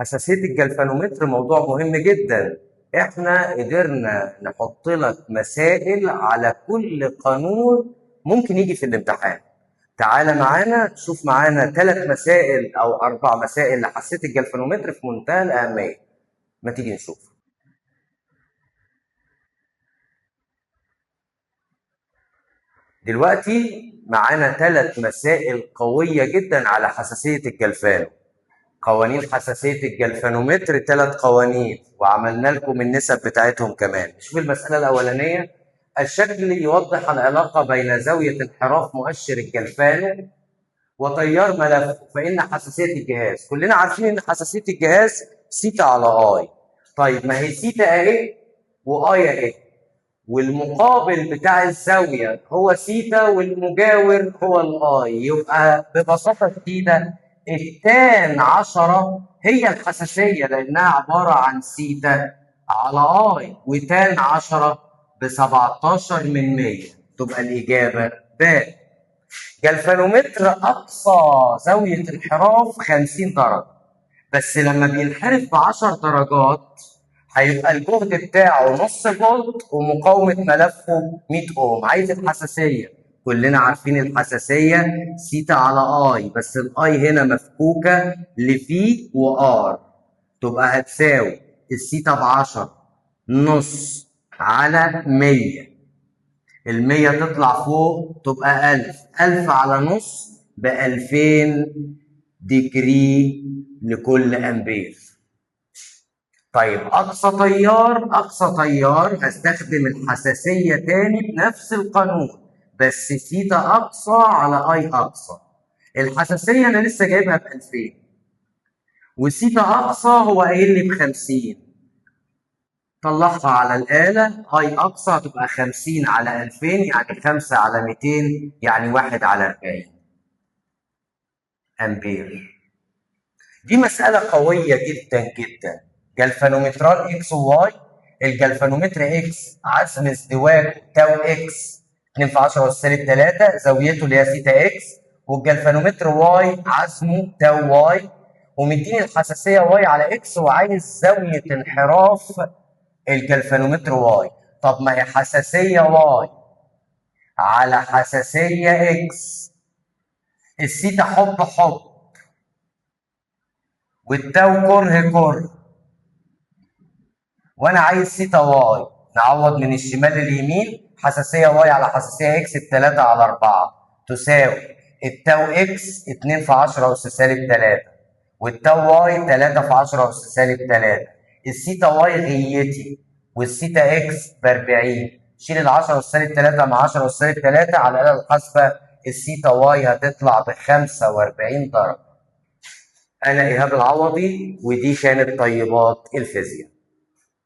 حساسية الجلفانومتر موضوع مهم جدا. احنا قدرنا نحط لك مسائل على كل قانون ممكن يجي في الامتحان. تعالى معانا شوف معانا 3 مسائل او 4 مسائل لحساسية الجلفانومتر في منتهى الأهمية. ما تيجي نشوف. دلوقتي معانا 3 مسائل قوية جدا على حساسية الجلفانو. قوانين حساسية الجلفانومتر 3 قوانين، وعملنا لكم النسب بتاعتهم كمان. نشوف المسألة الأولانية. الشكل يوضح العلاقة بين زاوية انحراف مؤشر الجلفانو وتيار ملفه، فإن حساسية الجهاز. كلنا عارفين إن حساسية الجهاز سيتا على آي. طيب ما هي سيتا أهي وآي أهي، والمقابل بتاع الزاوية هو سيتا والمجاور هو الآي، يبقى ببساطة شديدة التان 10 هي الحساسية، لأنها عبارة عن سيتا على آي، وتان 10 ب17 من 100. تبقى الإجابة ب. جلفانومتر أقصى زاوية انحراف 50 درجة، بس لما بينحرف ب10 درجات هيبقى الجهد بتاعه نص فولت ومقاومة ملفه 100 اوم. عايز الحساسية. كلنا عارفين الحساسية سيتا على اي، بس الاي هنا مفكوكة لفي وار، تبقى هتساوي السيتا ب10 نص على 100. ال100 تطلع فوق تبقى 1000. 1000 على نص ب2000 ديجري لكل امبير. طيب اقصى تيار هستخدم الحساسيه تاني بنفس القانون، بس سيتا اقصى على اي اقصى. الحساسيه انا لسه جايبها ب2000، وسيتا اقصى هو قايل لي ب50. طلعها على الاله. اي اقصى هتبقى 50 على 2000 يعني 5 على 200 يعني 1 على 40 امبير. دي مساله قويه جدا جدا. جلفانومترات اكس وواي. الجلفانومتر اكس عزم ازدواج تاو اكس 2 في 10 اس 3 زاويته اللي هي سيتا اكس، والجلفانومتر واي عزمه تاو واي، ومديني الحساسيه واي على اكس، وعايز زاويه انحراف الجلفانومتر واي. طب ما هي حساسيه واي على حساسيه اكس، السيتا حب حب والتاو كره كره، وانا عايز سيتا واي. نعوض من الشمال لليمين. حساسيه واي على حساسيه اكس ب3 على 4 تساوي التاو اكس 2 في 10 اس -3، والتاو واي 3 في 10 اس -3. السيتا واي غيتي، والسيتا اكس ب40. شيل ال10 اس -3 مع 10 اس -3 على الاله الحاسبه، السيتا واي هتطلع ب45 درجه. انا ايهاب العوضي، ودي كانت طيبات الفيزياء.